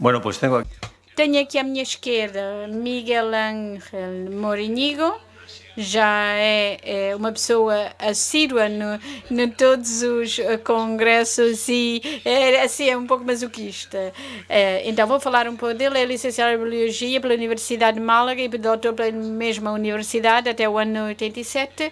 Bueno, pues tengo aquí. Tenho aqui à minha esquerda Miguel Ángel Morínigo, já é uma pessoa assídua no todos os congressos e assim é um pouco masoquista. Então vou falar um pouco dele. É licenciado em Biologia pela Universidade de Málaga e doutor pela mesma universidade até o ano 87.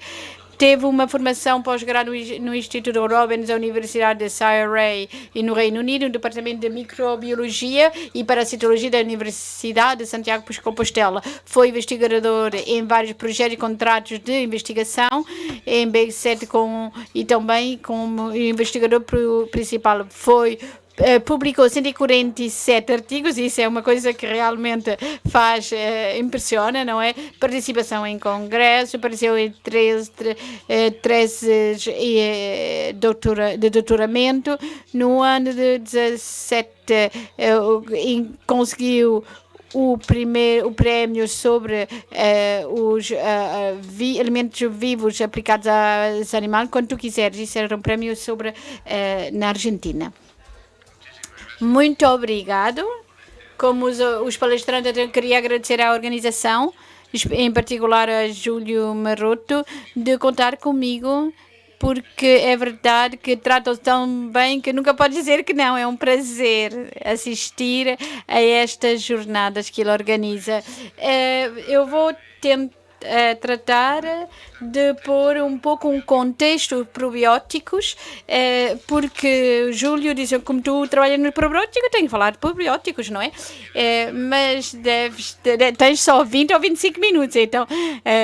Teve uma formação pós-grado no Instituto Robbins da Universidade de Surrey e no Reino Unido, no Departamento de Microbiologia e Parasitologia da Universidade de Santiago de Compostela. Foi investigador em vários projetos e contratos de investigação, em B7 e também como investigador principal. Publicou 147 artigos, isso é uma coisa que realmente impressiona, não é? Participação em congressos, apareceu em 13 de doutoramento. No ano de 17 conseguiu o prémio sobre os alimentos vivos aplicados aos animais, quando tu quiseres. Isso era um prémio sobre na Argentina. Muito obrigado. Como os palestrantes, eu queria agradecer à organização, em particular a Júlio Maroto, de contar comigo, porque é verdade que tratam-se tão bem que nunca pode dizer que não. É um prazer assistir a estas jornadas que ele organiza. Eu vou tentar tratar de pôr um pouco um contexto probióticos, porque o Júlio disse, como tu trabalhas no probiótico, tenho que falar de probióticos, não é? Mas tens só 20 ou 25 minutos, então,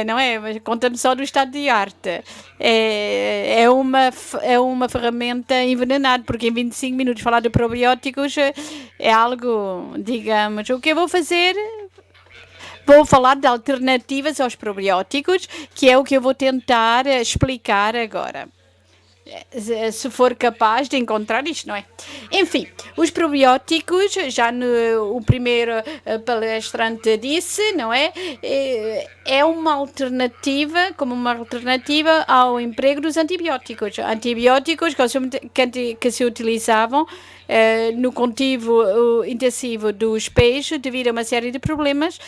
não é? Mas conta-me só do estado de arte. É uma ferramenta envenenada, porque em 25 minutos falar de probióticos é algo, digamos, o que eu vou fazer... Vou falar de alternativas aos probióticos, que é o que eu vou tentar explicar agora. Se for capaz de encontrar isto, não é? Enfim, os probióticos, já o primeiro palestrante disse, não é? É uma alternativa, como uma alternativa ao emprego dos antibióticos. Antibióticos que se utilizavam no cultivo intensivo dos peixes devido a uma série de problemas,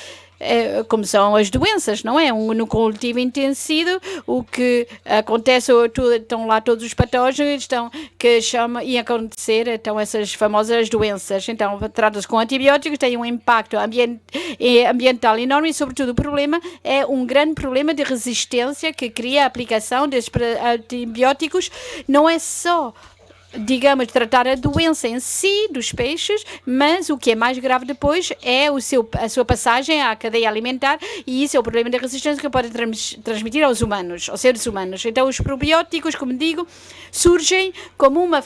como são as doenças, não é? No cultivo intensivo, o que acontece, estão lá todos os patógenos e acontecer, então, essas famosas doenças. Então, trata-se com antibióticos, tem um impacto ambiental enorme e, sobretudo, o problema é um grande problema de resistência que cria a aplicação desses antibióticos. Não é só, digamos, tratar a doença em si dos peixes, mas o que é mais grave depois é a sua passagem à cadeia alimentar, e isso é o problema da resistência que pode transmitir aos humanos, aos seres humanos. Então, os probióticos, como digo, surgem como uma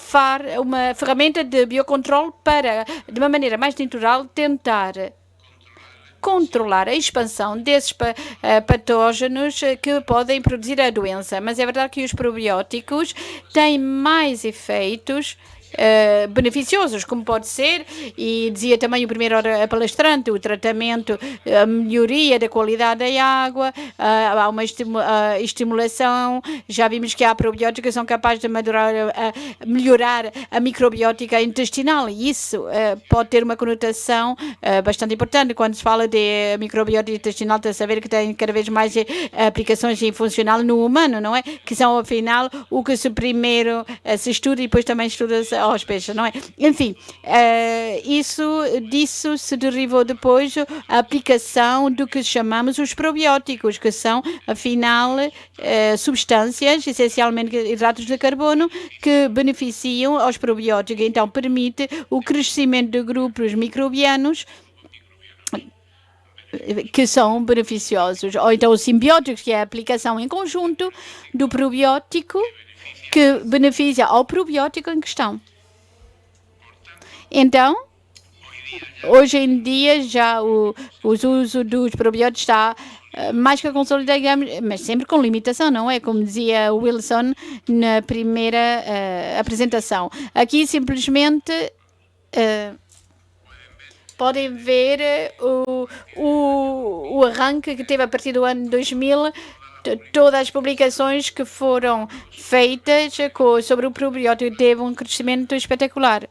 ferramenta de biocontrole para, de uma maneira mais natural, tentar controlar a expansão desses patógenos que podem produzir a doença. Mas é verdade que os probióticos têm mais efeitos beneficiosos, como pode ser, e dizia também o primeiro palestrante, o tratamento, a melhoria da qualidade da água, há uma estimulação. Já vimos que há probióticos que são capazes de melhorar a microbiótica intestinal, e isso pode ter uma conotação bastante importante quando se fala de microbiótica intestinal. Tem a saber que tem cada vez mais aplicações funcionais no humano, não é? Que são, afinal, o que primeiro se estuda e depois também estuda-se aos peixes, não é? Enfim, disso se derivou depois a aplicação do que chamamos os probióticos, que são, afinal, substâncias, essencialmente hidratos de carbono, que beneficiam aos probióticos. Então, permite o crescimento de grupos microbianos que são beneficiosos. Ou então os simbióticos, que é a aplicação em conjunto do probiótico que beneficia ao probiótico em questão. Então, hoje em dia, já o uso dos probióticos está mais que consolidado, mas sempre com limitação, não é? Como dizia Wilson na primeira apresentação. Aqui, simplesmente, podem ver o arranque que teve a partir do ano 2000, todas as publicações que foram feitas sobre o probiótico teve um crescimento espetacular.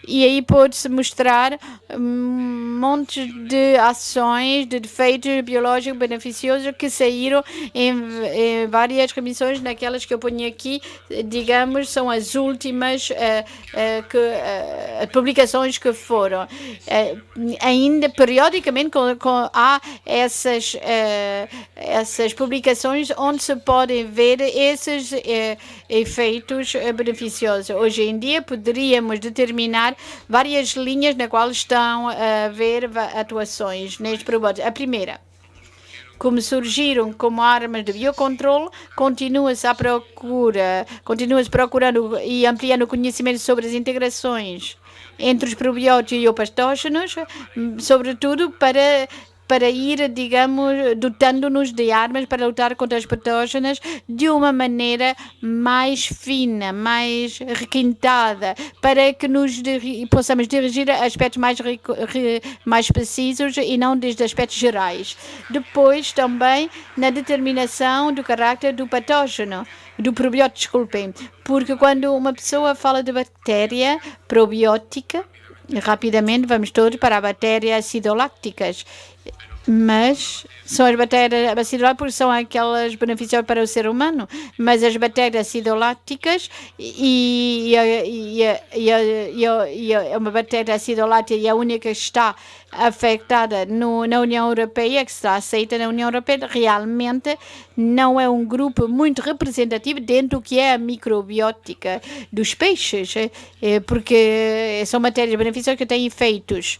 E aí pode-se mostrar montes de ações de defeitos biológicos beneficiosos que saíram em várias remissões, naquelas que eu ponho aqui, digamos, são as últimas publicações que foram. Ainda periodicamente há essas publicações onde se podem ver esses efeitos beneficiosos. Hoje em dia poderíamos determinar várias linhas na qual estão a haver atuações neste probiótico. A primeira, como surgiram como armas de biocontrole, continua-se procurando e ampliando o conhecimento sobre as integrações entre os probióticos e os patógenos, sobretudo para ir, digamos, dotando-nos de armas para lutar contra as patógenas de uma maneira mais fina, mais requintada, para que possamos dirigir a aspectos mais precisos e não desde aspectos gerais. Depois, também, na determinação do caráter do patógeno, do probiótico, desculpem, porque quando uma pessoa fala de bactéria probiótica, rapidamente vamos todos para a bactéria acidolácticas, mas são as bactérias acidolácticas porque são aquelas beneficiosas para o ser humano, mas as bactérias acidolácticas e uma bactéria acidolática e a única que está afetada na União Europeia, que está aceita na União Europeia, realmente não é um grupo muito representativo dentro do que é a microbiótica dos peixes, porque são matérias beneficiosas que têm efeitos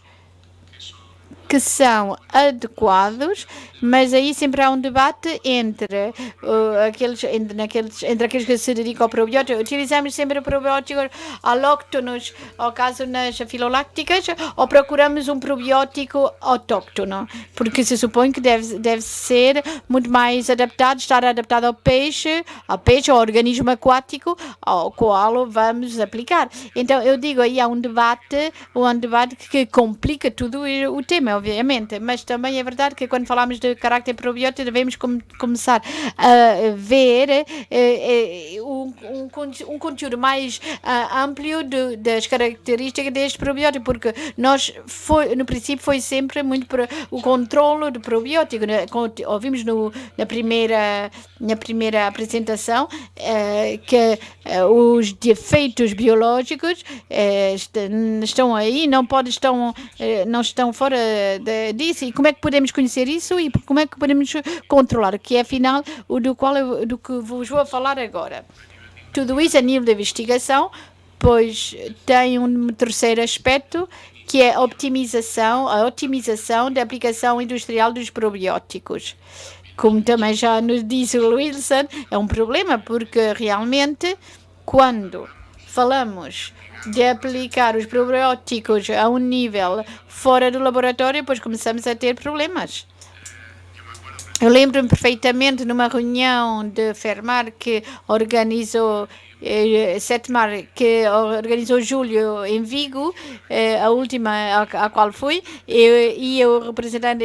que são adequados, mas aí sempre há um debate entre aqueles que se dedicam ao probiótico. Utilizamos sempre probióticos alóctonos, ao caso nas filolácticas, ou procuramos um probiótico autóctono, porque se supõe que deve ser muito mais adaptado, estar adaptado ao peixe, ao organismo aquático, ao qual vamos aplicar. Então, eu digo, aí há um debate que complica tudo o tema, obviamente, mas também é verdade que quando falamos de caráter probiótico devemos começar a ver um conteúdo mais amplo das características deste probiótico, porque no princípio foi sempre muito o controlo do probiótico, né? Ouvimos na primeira apresentação que os defeitos biológicos estão aí, não estão fora disso. E como é que podemos conhecer isso e como é que podemos controlar, que é afinal do que vos vou falar agora. Tudo isso a nível de investigação, pois tem um terceiro aspecto, que é a otimização da aplicação industrial dos probióticos. Como também já nos disse o Wilson, é um problema, porque realmente quando falamos de aplicar os probióticos a um nível fora do laboratório, depois começamos a ter problemas. Eu lembro-me perfeitamente numa reunião de Fermar que organizou que organizou julho em Vigo, a última a qual fui, e o representante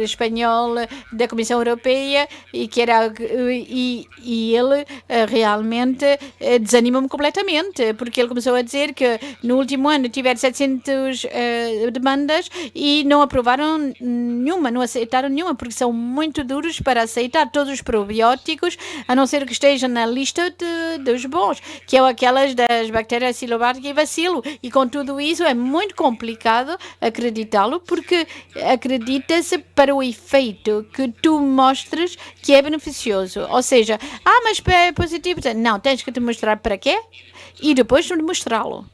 espanhol da Comissão Europeia, e ele realmente desanimou-me completamente, porque ele começou a dizer que no último ano tiveram 700 demandas e não aprovaram nenhuma, não aceitaram nenhuma, porque são muito duros para aceitar todos os probióticos, a não ser que estejam na lista dos bons, que é aquelas das bactérias Acinetobacter e bacilo. E com tudo isso é muito complicado acreditá-lo, porque acredita-se para o efeito que tu mostras que é beneficioso. Ou seja, mas é positivo. Não, tens que te mostrar para quê e depois demonstrá-lo.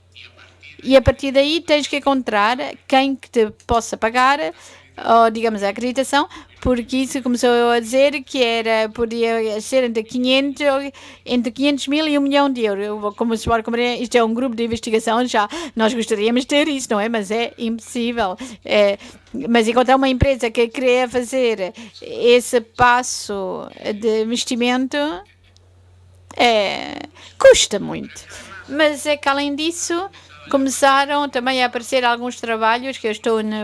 E a partir daí tens que encontrar quem que te possa pagar, ou digamos a acreditação, porque isso começou a dizer que podia ser entre 500 mil e 1 milhão de euros. Como se pode compreender, isto é um grupo de investigação, já nós gostaríamos de ter isso, não é? Mas é impossível. Mas encontrar uma empresa que queria fazer esse passo de investimento custa muito. Mas é que além disso começaram também a aparecer alguns trabalhos, que eu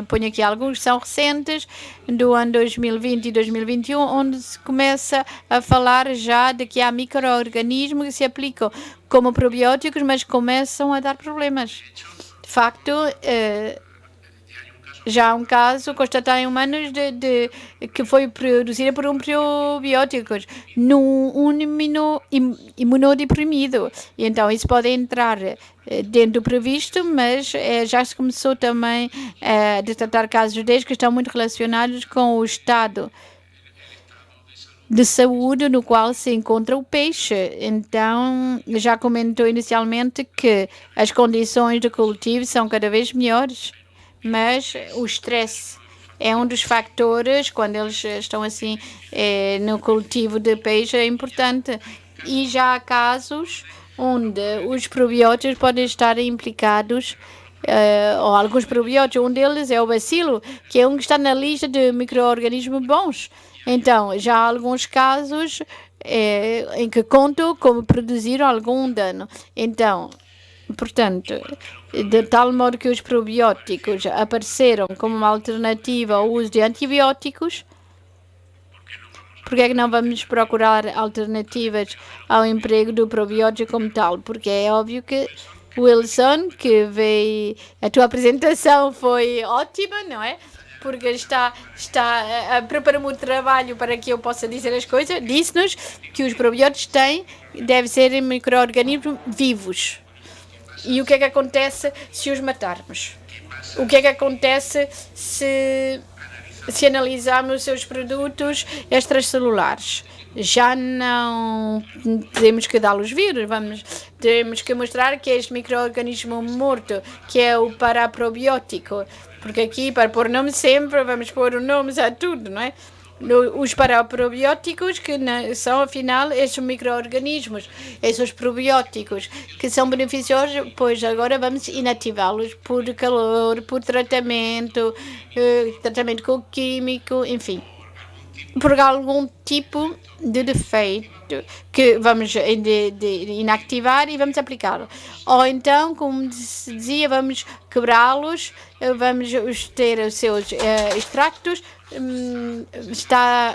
ponho aqui alguns, são recentes, do ano 2020 e 2021, onde se começa a falar já de que há micro-organismos que se aplicam como probióticos, mas começam a dar problemas. De facto, já há um caso constatado em humanos que foi produzida por um probiótico num imunodeprimido. E então isso pode entrar dentro do previsto, mas já se começou também a detectar casos destes que estão muito relacionados com o estado de saúde no qual se encontra o peixe. Então, já comentou inicialmente que as condições de cultivo são cada vez melhores, mas o estresse é um dos fatores, quando eles estão assim no cultivo de peixe, é importante. E já há casos onde os probióticos podem estar implicados, ou alguns probióticos. Um deles é o bacilo, que é um que está na lista de micro-organismos bons. Então, já há alguns casos em que contam como produziram algum dano. Então, portanto, de tal modo que os probióticos apareceram como uma alternativa ao uso de antibióticos, porque é que não vamos procurar alternativas ao emprego do probiótico como tal? Porque é óbvio que, Wilson, que veio, a tua apresentação foi ótima, não é? Porque está a preparar o trabalho para que eu possa dizer as coisas. Disse-nos que os probióticos devem ser micro-organismos vivos. E o que é que acontece se os matarmos? O que é que acontece se analisarmos os seus produtos extracelulares? Já não temos que dá-los vírus, temos que mostrar que este micro-organismo morto, que é o paraprobiótico, porque aqui, para pôr nome sempre, vamos pôr nomes a tudo, não é? Os paraprobióticos, que são, afinal, esses micro-organismos, esses probióticos, que são beneficiosos, pois agora vamos inativá-los por calor, por tratamento com químico, enfim, por algum tipo de defeito que vamos inactivar e vamos aplicá-lo. Ou então, como se dizia, vamos quebrá-los, vamos ter os seus extractos. Está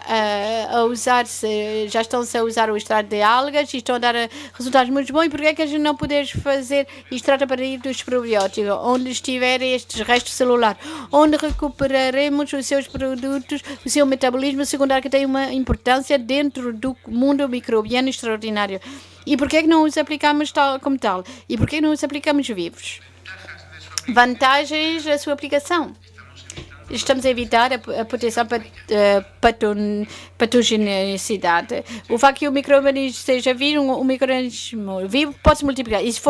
a usar-se, já estão-se a usar o extrato de algas e estão a dar resultados muito bons. E porquê é que a gente não podemos fazer extrato a partir dos probióticos, onde estiverem estes restos celulares, onde recuperaremos os seus produtos, o seu metabolismo secundário, que tem uma importância dentro do mundo microbiano extraordinário? E porquê é que não os aplicamos como tal? E porquê é que não os aplicamos vivos? Vantagens da sua aplicação. Estamos a evitar a potencial patogenicidade. O facto que o micro-organismo seja vivo, o micro-organismo vivo pode se multiplicar. E se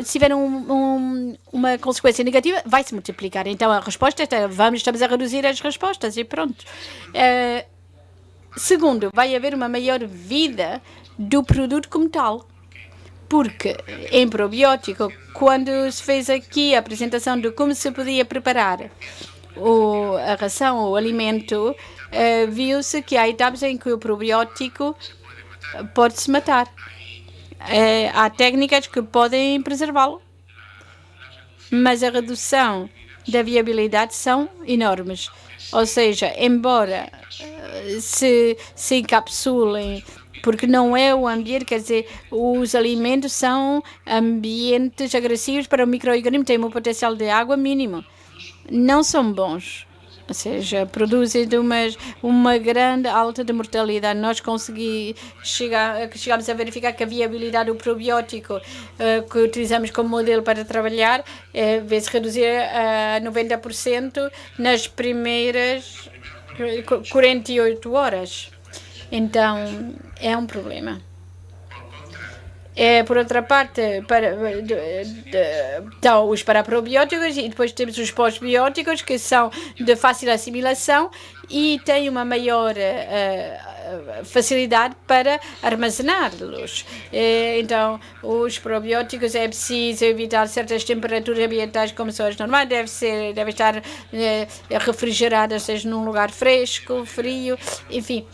tiver uma consequência negativa, vai se multiplicar. Então a resposta é: estamos a reduzir as respostas e pronto. Segundo, vai haver uma maior vida do produto como tal. Porque em probiótico, quando se fez aqui a apresentação de como se podia preparar a ração, o alimento, viu-se que há etapas em que o probiótico pode-se matar. Há técnicas que podem preservá-lo, mas a redução da viabilidade são enormes. Ou seja, embora se encapsulem, porque não é o ambiente, quer dizer, os alimentos são ambientes agressivos para o micro-organismo, têm um potencial de água mínimo. Não são bons, ou seja, produzem uma grande alta de mortalidade. Nós chegamos a verificar que a viabilidade do probiótico que utilizamos como modelo para trabalhar vê-se reduzir a 90% nas primeiras 48 horas. Então, é um problema. Por outra parte, então, os paraprobióticos, e depois temos os pós-bióticos, que são de fácil assimilação e têm uma maior facilidade para armazená-los. Então, os probióticos é preciso evitar certas temperaturas ambientais como são as normais, deve estar refrigeradas, seja num lugar fresco, frio, enfim.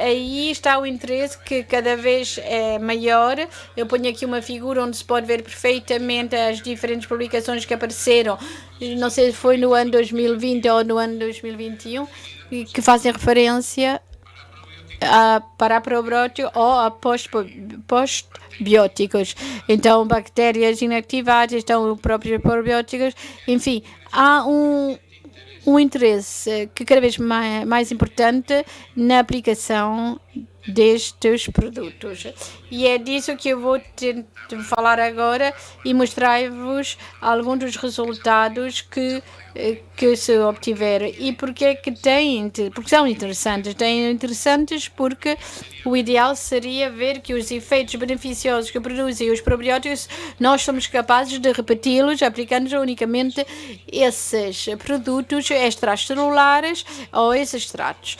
Aí está o interesse, que cada vez é maior. Eu ponho aqui uma figura onde se pode ver perfeitamente as diferentes publicações que apareceram, não sei se foi no ano 2020 ou no ano 2021, que fazem referência para probióticos ou a postbióticos. Então, bactérias inativadas, então, próprios probióticos, enfim, há um interesse que cada vez mais importante na aplicação destes produtos. E é disso que eu vou falar agora e mostrar-vos alguns dos resultados que se obtiveram. E porque são interessantes? Têm interessantes porque o ideal seria ver que os efeitos beneficiosos que produzem os probióticos, nós somos capazes de repeti-los aplicando unicamente esses produtos extracelulares ou esses extratos.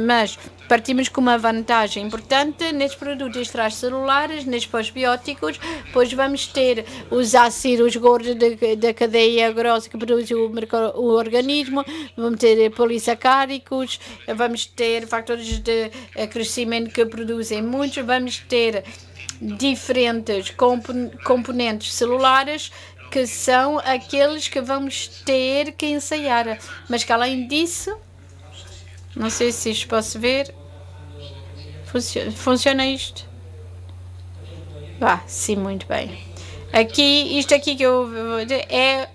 Mas partimos com uma vantagem importante nestes produtos extracelulares, nestes pós-bióticos, pois vamos ter os ácidos gordos da cadeia grossa que produz o organismo, vamos ter polissacáricos, vamos ter fatores de crescimento que produzem muitos, vamos ter diferentes componentes celulares que são aqueles que vamos ter que ensaiar. Mas que além disso, não sei se isto posso ver, funciona isto? Sim, muito bem. Isto aqui que eu vou dizer é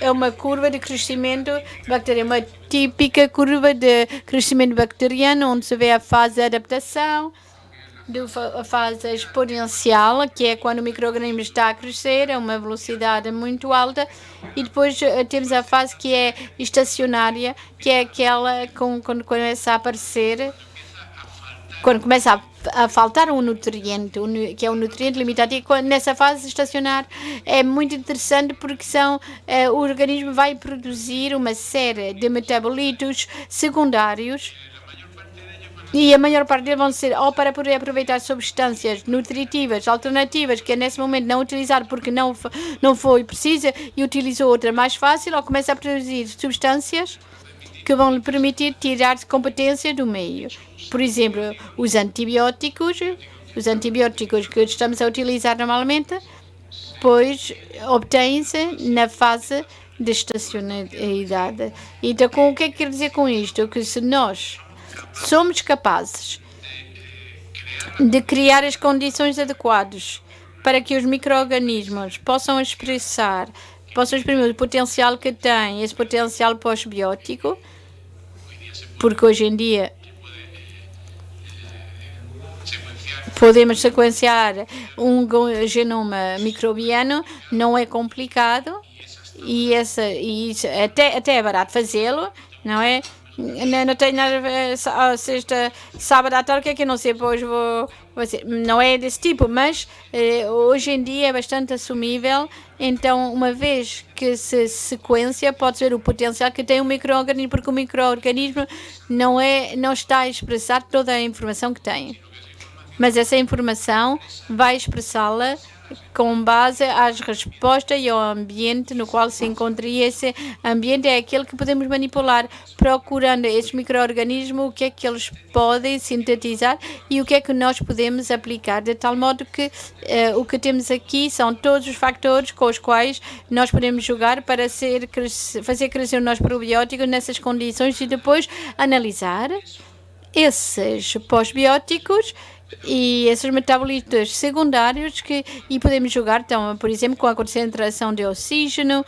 uma curva de crescimento bacteriano, uma típica curva de crescimento bacteriano, onde se vê a fase de adaptação, a fase exponencial, que é quando o micro-organismo está a crescer a uma velocidade muito alta, e depois temos a fase que é estacionária, que é aquela quando começa a aparecer, quando começa a faltar um nutriente, que é um nutriente limitado, e nessa fase estacionária é muito interessante porque o organismo vai produzir uma série de metabolitos secundários e a maior parte deles vão ser ou para poder aproveitar substâncias nutritivas alternativas que nesse momento não utilizar porque não foi precisa e utilizou outra mais fácil, ou começa a produzir substâncias que vão lhe permitir tirar competência do meio. Por exemplo, os antibióticos que estamos a utilizar normalmente, pois obtêm-se na fase de estacionalidade. Então, o que é que quer dizer com isto? Que se nós somos capazes de criar as condições adequadas para que os micro-organismos possam exprimir o potencial que têm, esse potencial pós-biótico, porque hoje em dia podemos sequenciar um genoma microbiano, não é complicado e isso até é barato fazê-lo, não é? Não tenho nada a ver, sábado à tarde, que eu não sei, pois vou dizer, não é desse tipo, mas hoje em dia é bastante assumível, então uma vez que se sequencia, pode ver o potencial que tem o micro-organismo, porque o micro-organismo não está a expressar toda a informação que tem, mas essa informação vai expressá-la com base às respostas e ao ambiente no qual se encontra. E esse ambiente é aquele que podemos manipular, procurando esses micro-organismos, o que é que eles podem sintetizar e o que é que nós podemos aplicar, de tal modo que o que temos aqui são todos os fatores com os quais nós podemos jogar para fazer crescer o nosso probiótico nessas condições e depois analisar esses pós-bióticos e esses metabolitos secundários e podemos jogar, então, por exemplo, com a concentração de oxígeno,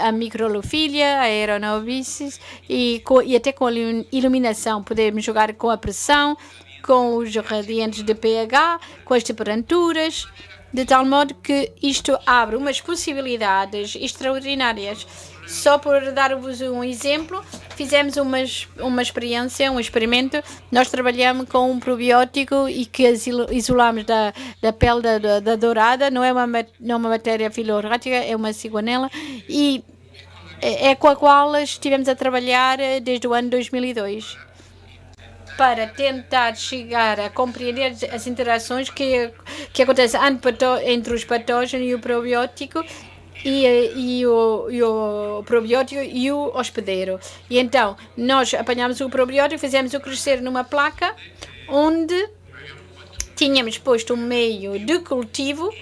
a microfilia, a aeronobices e até com a iluminação. Podemos jogar com a pressão, com os gradientes de pH, com as temperaturas, de tal modo que isto abre umas possibilidades extraordinárias. Só por dar-vos um exemplo, fizemos uma experiência, um experimento. Nós trabalhamos com um probiótico e que isolamos da pele da dourada. Não é uma matéria filorrática, é uma ciguanela. E é com a qual estivemos a trabalhar desde o ano 2002. Para tentar chegar a compreender as interações que acontecem entre os patógenos e o probiótico, e o probiótico e o hospedeiro. E então, nós apanhámos o probiótico, fizemos-o crescer numa placa onde tínhamos posto um meio de cultivo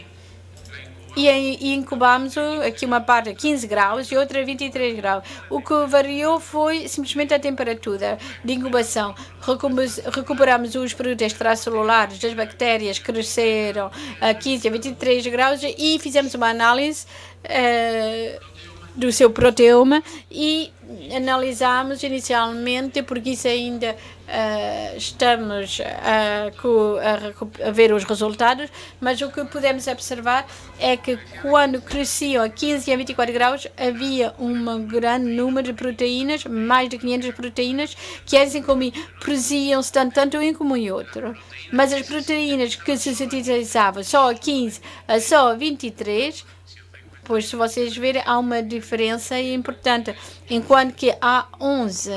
e incubámos aqui uma parte a 15 graus e outra a 23 graus. O que variou foi simplesmente a temperatura de incubação. Recuperamos os produtos extracelulares das bactérias que cresceram a 15 a 23 graus e fizemos uma análise do seu proteoma e analisámos inicialmente, porque isso ainda estamos a ver os resultados, mas o que podemos observar é que quando cresciam a 15 e a 24 graus havia um grande número de proteínas, mais de 500 proteínas, que eles produziam-se tanto um como em outro. Mas as proteínas que se sintetizavam só a 15 a só a 23, pois se vocês verem, há uma diferença importante, enquanto que há 11,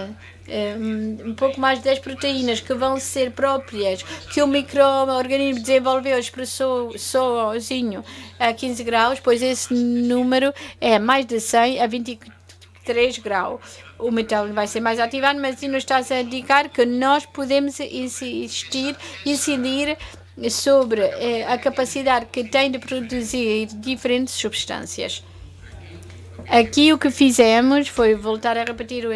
um pouco mais de 10 proteínas que vão ser próprias, que o micro-organismo desenvolveu, expressou sozinho a 15 graus, pois esse número é mais de 100 a 23 graus. O metabolismo vai ser mais ativado, mas isso nos está a indicar que nós podemos incidir sobre a capacidade que tem de produzir diferentes substâncias. Aqui o que fizemos foi voltar a repetir a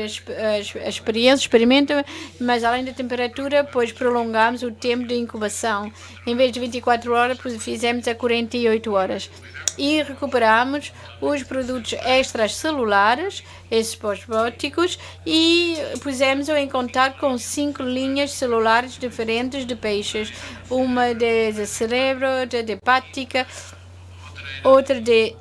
experiência, o experimento, mas além da temperatura, pois prolongamos o tempo de incubação. Em vez de 24 horas, fizemos a 48 horas. E recuperamos os produtos extracelulares, esses pós-bióticos, e pusemos-o em contato com 5 linhas celulares diferentes de peixes. Uma de cerebro, outra de hepática, outra de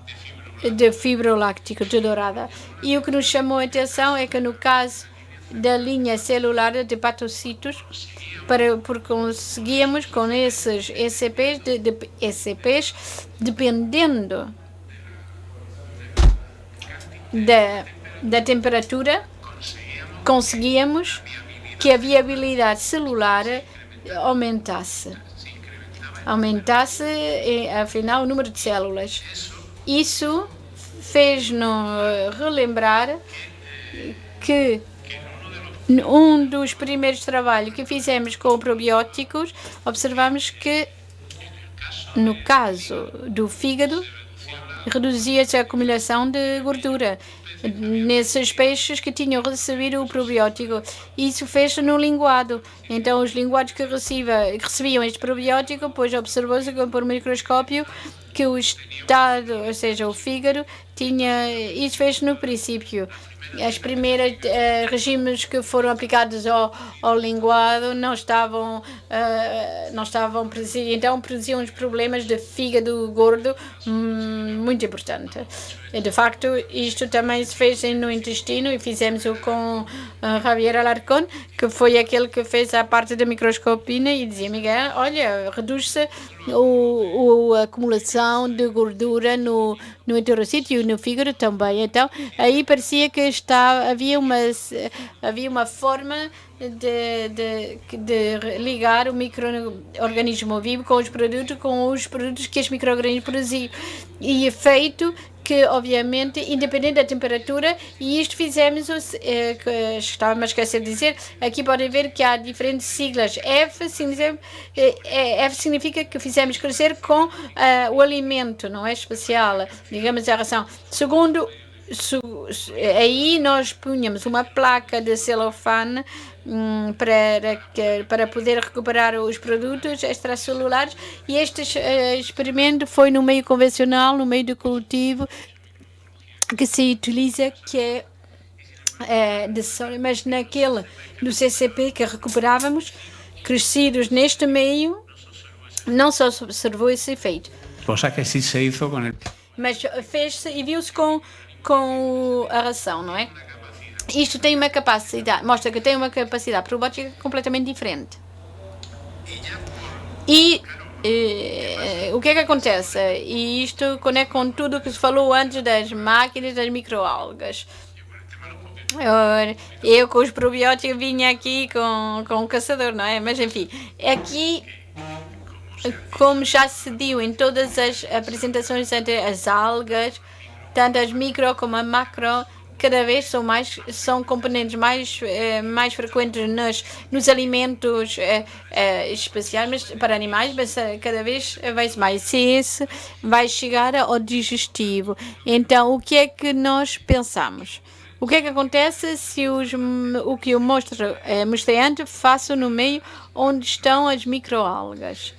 fibroláctico, de dourada. E o que nos chamou a atenção é que no caso da linha celular de hepatocitos, porque conseguíamos com esses ECPs, dependendo da temperatura, conseguíamos que a viabilidade celular aumentasse, afinal, o número de células. Isso fez-nos relembrar que um dos primeiros trabalhos que fizemos com probióticos, observamos que, no caso do fígado, reduzia-se a acumulação de gordura nesses peixes que tinham recebido o probiótico. Isso fez-se no linguado. Então, os linguados que recebiam este probiótico, pois observou-se por microscópio que o estado, ou seja, o fígado, isso fez no princípio. As primeiras regimes que foram aplicados ao linguado não estavam então produziam uns problemas de fígado gordo muito importante. E, de facto, isto também se fez no intestino e fizemos-o com Javier Alarcón, que foi aquele que fez a parte da microscopia e dizia: Miguel, olha, reduz-se a acumulação de gordura no enterocito e no fígado também. Então, aí parecia que havia uma forma de ligar o micro-organismo vivo com os produtos que os micro-organismos produziam. E é feito que, obviamente, independente da temperatura, e isto fizemos, estava a esquecer de dizer, aqui podem ver que há diferentes siglas. F significa que fizemos crescer com o alimento, não é especial, digamos a ração. Segundo, aí nós punhamos uma placa de celofane para poder recuperar os produtos extracelulares, e este experimento foi no meio convencional, no meio do cultivo que se utiliza, que é de soja, mas naquele do CCP que recuperávamos, crescidos neste meio, não só se observou esse efeito, mas fez-se e viu-se com a ração, não é? Isto tem uma capacidade, mostra que tem uma capacidade probótica completamente diferente. E o que é que acontece? E isto conecta com tudo o que se falou antes das máquinas, das microalgas. Eu com os probióticos vinha aqui com um caçador, não é? Mas enfim, aqui, como já se deu em todas as apresentações entre as algas, tanto as micro como a macro, cada vez são componentes mais frequentes nos alimentos especiais mas para animais, mas cada vez vai mais. Se esse vai chegar ao digestivo. Então, o que é que nós pensamos? O que é que acontece se o que eu mostrei antes faço no meio onde estão as microalgas?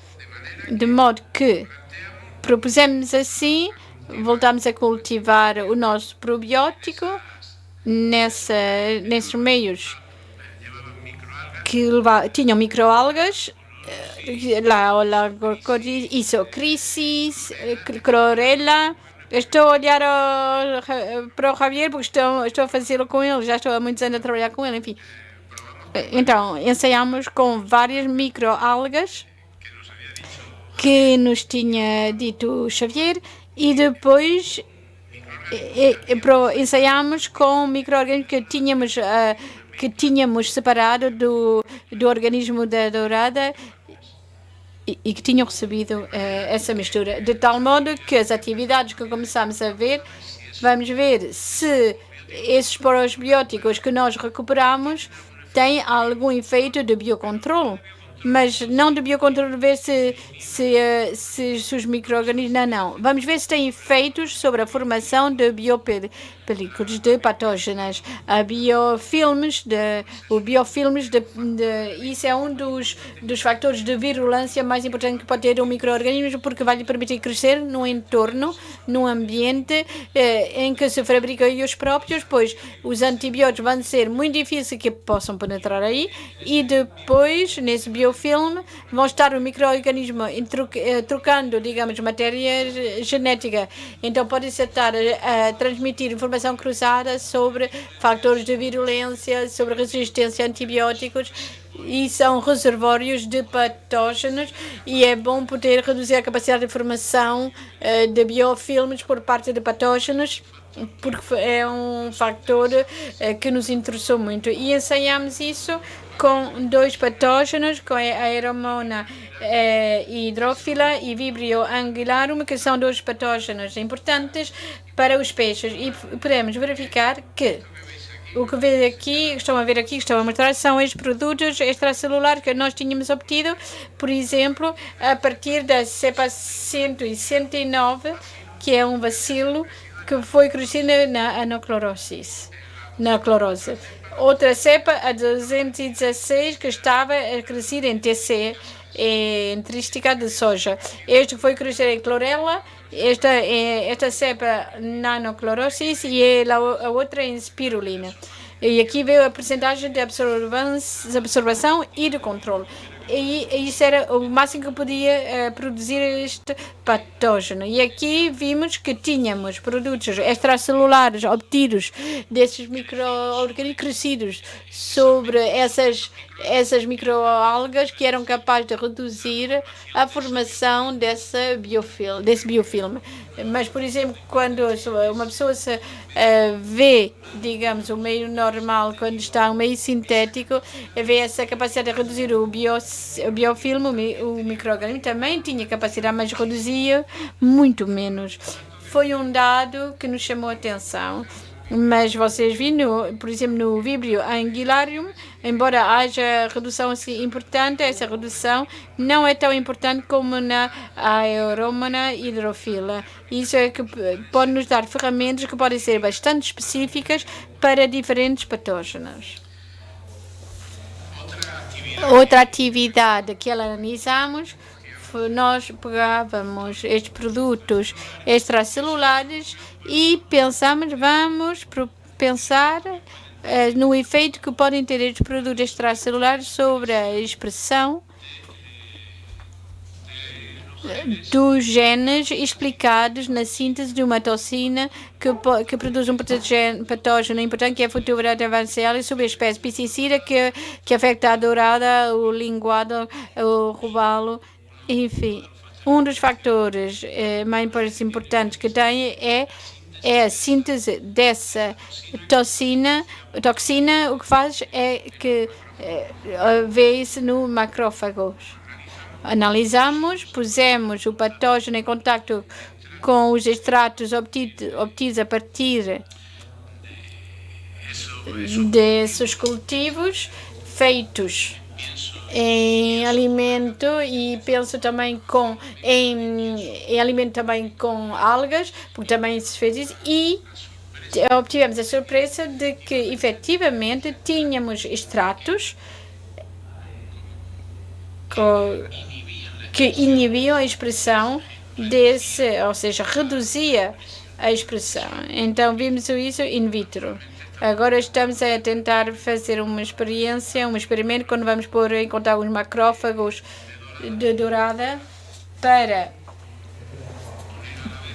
De modo que propusemos assim, voltamos a cultivar o nosso probiótico nesses meios que tinham microalgas, Isocrissis, chlorella. Estou a olhar para o Javier porque estou a fazê-lo com ele, já estou há muitos anos a trabalhar com ele, enfim. Então, ensaiamos com várias microalgas que nos tinha dito o Xavier e depois ensaiamos com micro-organismos que tínhamos separado do organismo da dourada e que tinham recebido essa mistura. De tal modo que as atividades que começamos a ver, vamos ver se esses probióticos que nós recuperamos têm algum efeito de biocontrole. Mas não de biocontrole, ver se os micro-organismos... Não. Vamos ver se tem efeitos sobre a formação de biopelículas, de patógenas, biofilmes, isso é um dos fatores de virulência mais importantes que pode ter um micro-organismo, porque vai lhe permitir crescer num entorno, num ambiente em que se fabricam os próprios, pois os antibióticos vão ser muito difíceis que possam penetrar aí, e depois, nesse biofilme, vão estar o micro-organismo trocando, digamos, matéria genética. Então, pode-se estar a transmitir informação cruzada sobre fatores de virulência, sobre resistência a antibióticos, e são reservórios de patógenos, e é bom poder reduzir a capacidade de formação de biofilmes por parte de patógenos, porque é um fator que nos interessou muito. E ensaiamos isso com 2 patógenos, com a Aeromona hidrófila e Vibrio anguilarum, que são 2 patógenos importantes para os peixes. E podemos verificar que o que estão a mostrar, são os produtos extracelulares que nós tínhamos obtido, por exemplo, a partir da cepa 109, que é um bacilo que foi crescido na anoclorose. Outra cepa, a 216, que estava a crescer em TC, em trística de soja. Este foi crescer em clorela, esta cepa nanoclorosis e a outra em spirulina. E aqui veio a percentagem de absorção e de controle. E isso era o máximo que podia produzir este patógeno. E aqui vimos que tínhamos produtos extracelulares obtidos desses micro-organismos crescidos sobre essas microalgas que eram capazes de reduzir a formação desse biofilme. Mas, por exemplo, quando uma pessoa vê, digamos, o meio normal, quando está um meio sintético, vê essa capacidade de reduzir o biofilme, o micro-organismo também tinha capacidade, mas reduzia muito menos. Foi um dado que nos chamou a atenção. Mas vocês viram, por exemplo, no Vibrio anguilarium, embora haja redução assim importante, essa redução não é tão importante como na Aeromona hidrofila. Isso é que pode nos dar ferramentas que podem ser bastante específicas para diferentes patógenos. Outra atividade que analisamos, nós pegávamos estes produtos extracelulares e vamos pensar no efeito que podem ter estes produtos extracelulares sobre a expressão dos genes explicados na síntese de uma toxina que produz um patógeno importante, que é a Phytophthora avancealis, sobre a espécie piscicida que afeta a dourada, o linguado, o robalo. Enfim, um dos fatores mais importantes que tem é a síntese dessa toxina. O que faz é que vê-se no macrófagos. Analisamos, pusemos o patógeno em contato com os extratos obtidos a partir desses cultivos feitos em alimento e penso também em alimento também com algas, porque também se fez isso, e obtivemos a surpresa de que efetivamente tínhamos extratos que inibiam a expressão desse, ou seja, reduzia a expressão. Então vimos isso in vitro. Agora estamos a tentar fazer uma experiência, um experimento, quando vamos pôr em contato os macrófagos de dourada para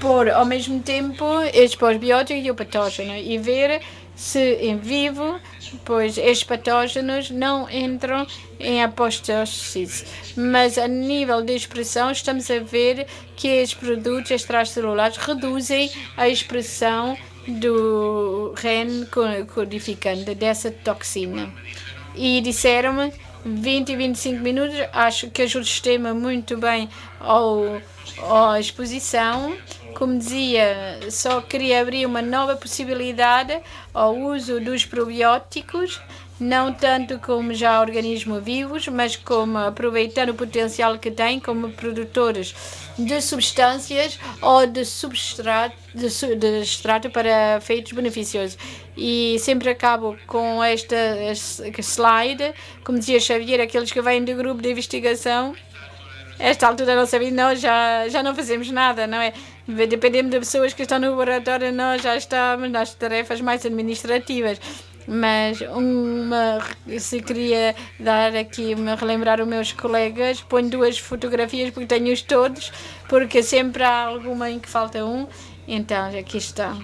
pôr ao mesmo tempo este pós-biótico e o patógeno e ver se em vivo, pois estes patógenos não entram em apoptose, mas a nível de expressão estamos a ver que estes produtos extracelulares reduzem a expressão do REN codificante dessa toxina. E disseram-me 20 e 25 minutos, acho que ajuda o sistema muito bem à exposição. Como dizia, só queria abrir uma nova possibilidade ao uso dos probióticos, não tanto como já organismos vivos, mas como aproveitando o potencial que têm como produtores de substâncias ou de substrato, de extrato para efeitos beneficiosos. E sempre acabo com esta slide, como dizia Xavier, aqueles que vêm do grupo de investigação. Esta altura da nossa vida nós já não fazemos nada, não é? Dependendo de pessoas que estão no laboratório, nós já estamos nas tarefas mais administrativas. Mas se queria dar aqui, relembrar os meus colegas, ponho 2 fotografias porque tenho-os todos, porque sempre há alguma em que falta um. Então, aqui está.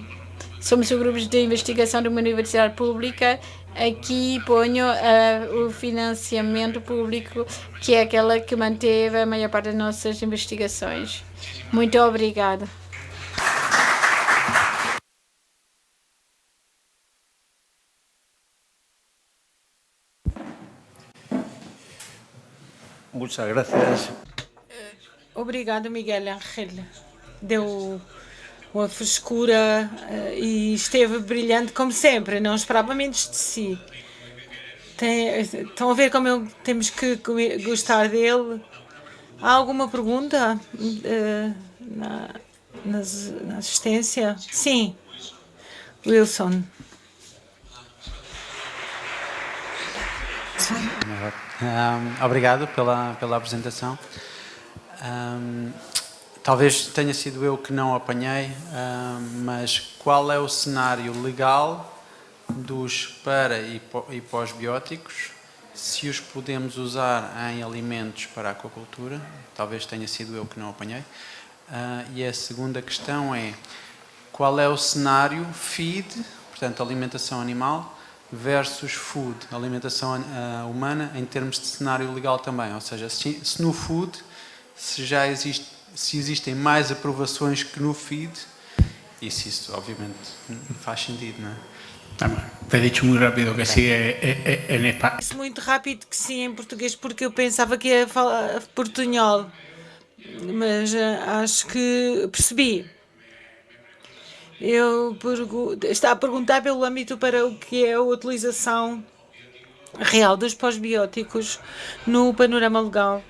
Somos o grupo de investigação de uma universidade pública. Aqui ponho o financiamento público, que é aquela que manteve a maior parte das nossas investigações. Muito obrigada. Muchas gracias. Obrigado, Miguel Ángel. Deu uma frescura e esteve brilhante como sempre. Não esperava menos de si. Estão a ver como temos que gostar dele? Há alguma pergunta na assistência? Sim, Wilson. Obrigado pela apresentação. Talvez tenha sido eu que não apanhei, mas qual é o cenário legal dos para e pós-bióticos, se os podemos usar em alimentos para a aquacultura? Talvez tenha sido eu que não apanhei. E a segunda questão é, qual é o cenário feed, portanto alimentação animal, versus food, alimentação humana, em termos de cenário legal também? Ou seja, se no food, se existem mais aprovações que no feed, e se isso obviamente faz sentido, não é? Te he dicho muy rápido que sí en español. Muito rápido que sim em português, porque eu pensava que ia falar portunhol, mas acho que percebi. Está a perguntar pelo âmbito para o que é a utilização real dos pós-bióticos no panorama legal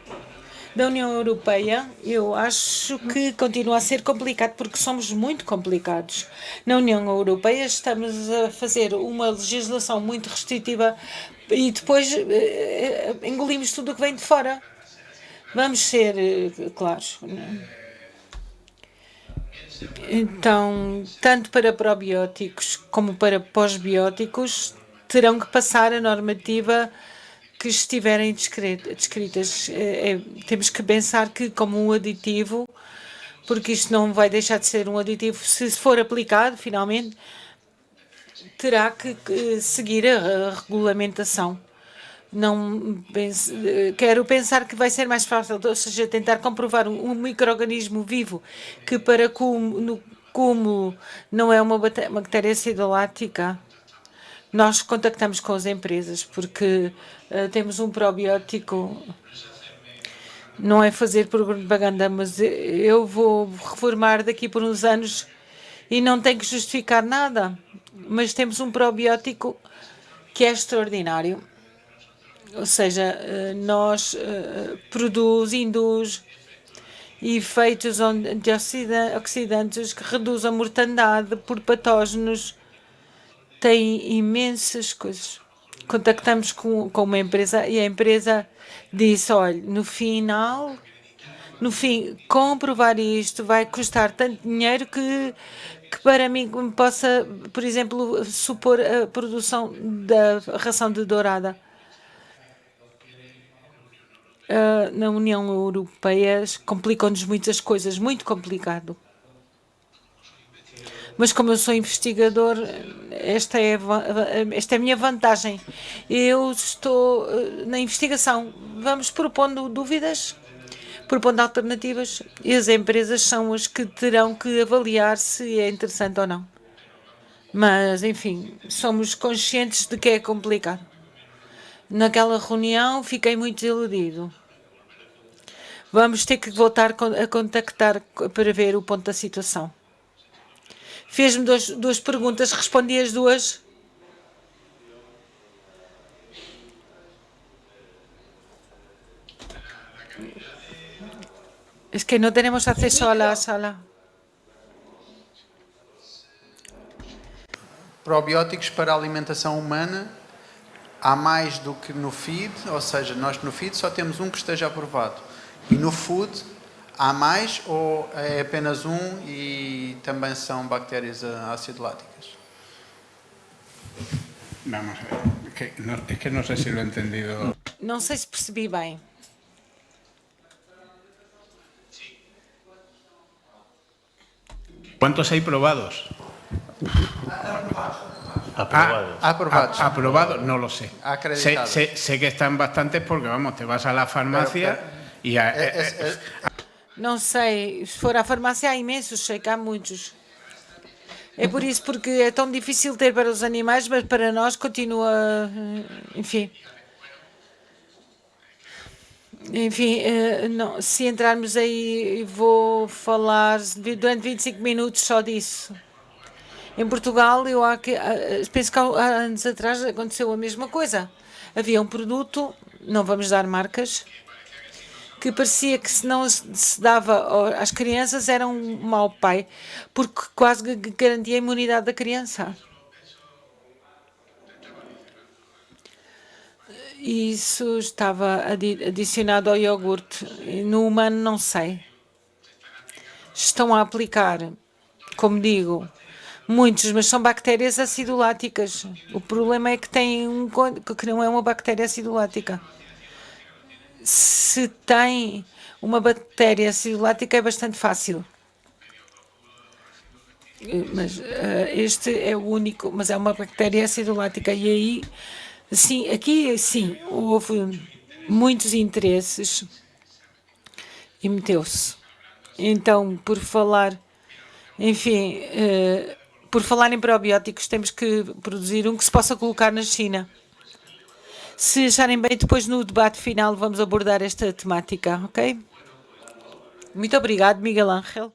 da União Europeia. Eu acho que continua a ser complicado, porque somos muito complicados. Na União Europeia estamos a fazer uma legislação muito restritiva e depois engolimos tudo o que vem de fora. Vamos ser claros. Então, tanto para probióticos como para pós-bióticos, terão que passar a normativa que estiverem descritas. Temos que pensar que, como um aditivo, porque isto não vai deixar de ser um aditivo, se for aplicado, finalmente, terá que seguir a regulamentação. Não quero pensar que vai ser mais fácil, ou seja, tentar comprovar um micro-organismo vivo que para como não é uma bactéria acidolática. Nós contactamos com as empresas porque temos um probiótico, não é fazer propaganda, mas eu vou reformar daqui por uns anos e não tenho que justificar nada, mas temos um probiótico que é extraordinário. Ou seja, nós produzindo efeitos antioxidantes que reduzem a mortandade por patógenos, tem imensas coisas. Contactamos com uma empresa e a empresa disse, olha, no fim, comprovar isto vai custar tanto dinheiro que para mim me possa, por exemplo, supor a produção da ração de dourada. Na União Europeia complicam-nos muitas coisas, muito complicado. Mas como eu sou investigador, esta é a minha vantagem. Eu estou na investigação. Vamos propondo dúvidas, propondo alternativas, e as empresas são as que terão que avaliar se é interessante ou não. Mas, enfim, somos conscientes de que é complicado. Naquela reunião fiquei muito desiludido. Vamos ter que voltar a contactar para ver o ponto da situação. Fez-me duas perguntas, respondi as duas. Es que no tenemos acceso a la sala. Probióticos para a alimentação humana, há mais do que no feed, ou seja, nós no feed só temos um que esteja aprovado. E no food, há mais ou é apenas um e também são bactérias ácido láticas? Vamos a ver, es que no sé si lo he entendido. Não sei se percebi bem. ¿Cuántos hay probados? Aprovados. Aprobados, no lo sé. Acreditados. Sé que están bastantes porque, vamos, te vas a la farmacia y... Não sei, se for à farmácia há imensos, sei que há muitos. É por isso, porque é tão difícil ter para os animais, mas para nós continua, enfim. Enfim, não, se entrarmos aí, vou falar durante 25 minutos só disso. Em Portugal, penso que há anos atrás aconteceu a mesma coisa. Havia um produto, não vamos dar marcas, que parecia que se não se dava às crianças era um mau pai, porque quase garantia a imunidade da criança. Isso estava adicionado ao iogurte. No humano, não sei. Estão a aplicar, como digo, muitos, mas são bactérias acidoláticas. O problema é que que não é uma bactéria acidolática. Se tem uma bactéria acidolática é bastante fácil. Mas este é o único, mas é uma bactéria acidolática. E aí, sim, aqui sim, houve muitos interesses e meteu-se. Então, por falar, enfim, por falar em probióticos, temos que produzir um que se possa colocar na China. Se acharem bem, depois no debate final vamos abordar esta temática, ok? Muito obrigado, Miguel Ángel.